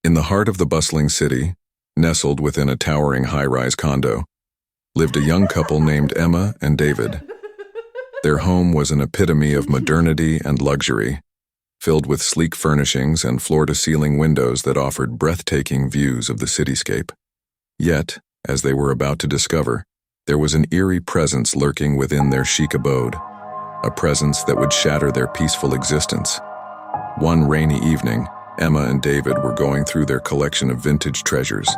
In the heart of the bustling city, nestled within a towering high-rise condo, lived a young couple named Emma and David. Their home was an epitome of modernity and luxury, filled with sleek furnishings and floor-to-ceiling windows that offered breathtaking views of the cityscape. Yet, as they were about to discover, there was an eerie presence lurking within their chic abode, a presence that would shatter their peaceful existence. One rainy evening, Emma and David were going through their collection of vintage treasures,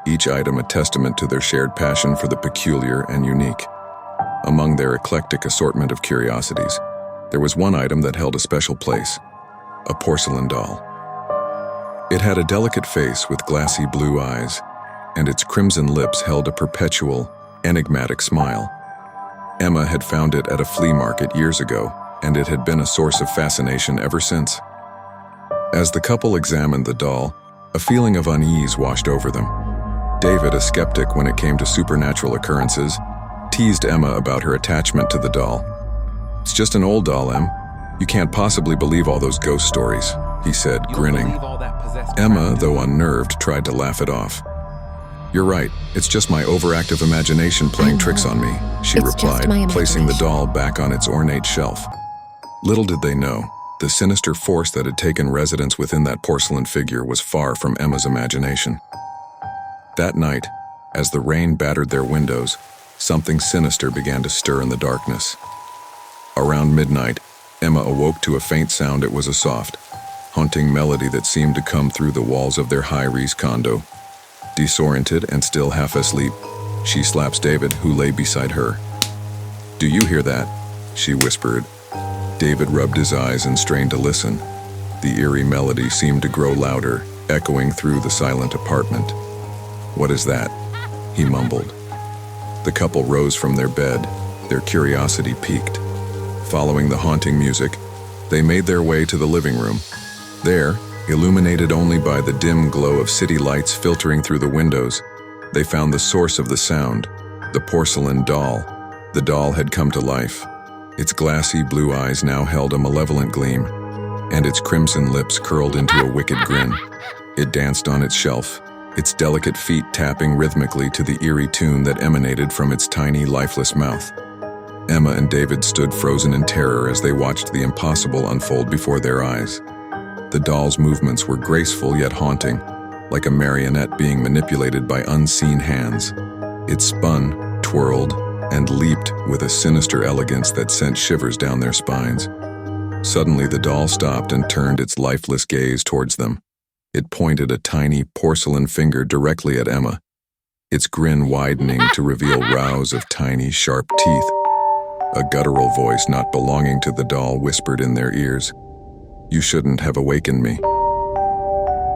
each item a testament to their shared passion for the peculiar and unique. Among their eclectic assortment of curiosities, there was one item that held a special place: a porcelain doll. It had a delicate face with glassy blue eyes, and its crimson lips held a perpetual, enigmatic smile. Emma had found it at a flea market years ago, and it had been a source of fascination ever since. As the couple examined the doll, a feeling of unease washed over them. David, a skeptic when it came to supernatural occurrences, teased Emma about her attachment to the doll. "It's just an old doll, Em. You can't possibly believe all those ghost stories," he said, grinning. Emma, though unnerved, tried to laugh it off. "You're right, it's just my overactive imagination playing tricks on me," she replied, placing the doll back on its ornate shelf. Little did they know, the sinister force that had taken residence within that porcelain figure was far from Emma's imagination. That night, as the rain battered their windows, something sinister began to stir in the darkness. Around midnight, Emma awoke to a faint sound. It was a soft, haunting melody that seemed to come through the walls of their high-rise condo. Disoriented and still half asleep, she slaps David, who lay beside her. "Do you hear that?" she whispered. David rubbed his eyes and strained to listen. The eerie melody seemed to grow louder, echoing through the silent apartment. "What is that?" he mumbled. The couple rose from their bed, their curiosity piqued. Following the haunting music, they made their way to the living room. There, illuminated only by the dim glow of city lights filtering through the windows, they found the source of the sound, the porcelain doll. The doll had come to life. Its glassy blue eyes now held a malevolent gleam, and its crimson lips curled into a wicked grin. It danced on its shelf, its delicate feet tapping rhythmically to the eerie tune that emanated from its tiny, lifeless mouth. Emma and David stood frozen in terror as they watched the impossible unfold before their eyes. The doll's movements were graceful yet haunting, like a marionette being manipulated by unseen hands. It spun, twirled, and leaped with a sinister elegance that sent shivers down their spines. Suddenly, the doll stopped and turned its lifeless gaze towards them. It pointed a tiny porcelain finger directly at Emma, its grin widening to reveal rows of tiny, sharp teeth. A guttural voice not belonging to the doll whispered in their ears, "You shouldn't have awakened me."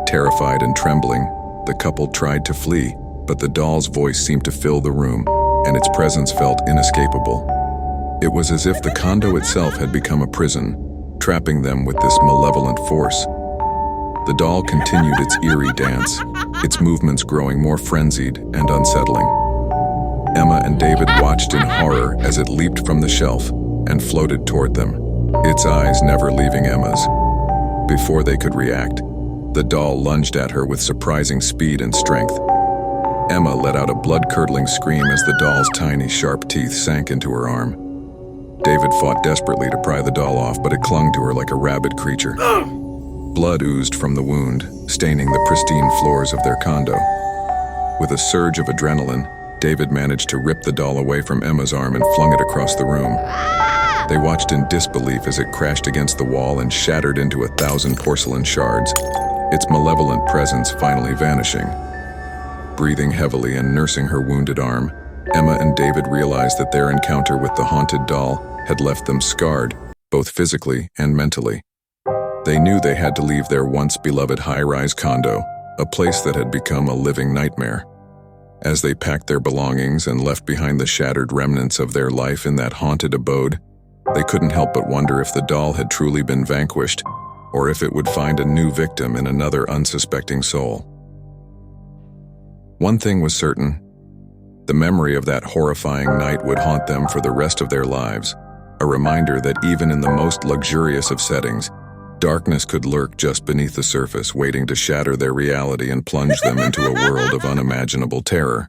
Terrified and trembling, the couple tried to flee, but the doll's voice seemed to fill the room, and its presence felt inescapable. It was as if the condo itself had become a prison, trapping them with this malevolent force. The doll continued its eerie dance, its movements growing more frenzied and unsettling. Emma and David watched in horror as it leaped from the shelf and floated toward them, its eyes never leaving Emma's. Before they could react, the doll lunged at her with surprising speed and strength. Emma let out a blood-curdling scream as the doll's tiny, sharp teeth sank into her arm. David fought desperately to pry the doll off, but it clung to her like a rabid creature. Blood oozed from the wound, staining the pristine floors of their condo. With a surge of adrenaline, David managed to rip the doll away from Emma's arm and flung it across the room. They watched in disbelief as it crashed against the wall and shattered into 1,000 porcelain shards, its malevolent presence finally vanishing. Breathing heavily and nursing her wounded arm, Emma and David realized that their encounter with the haunted doll had left them scarred, both physically and mentally. They knew they had to leave their once beloved high-rise condo, a place that had become a living nightmare. As they packed their belongings and left behind the shattered remnants of their life in that haunted abode, they couldn't help but wonder if the doll had truly been vanquished, or if it would find a new victim in another unsuspecting soul. One thing was certain: the memory of that horrifying night would haunt them for the rest of their lives, a reminder that even in the most luxurious of settings, Darkness could lurk just beneath the surface, waiting to shatter their reality and plunge them into a world of unimaginable terror.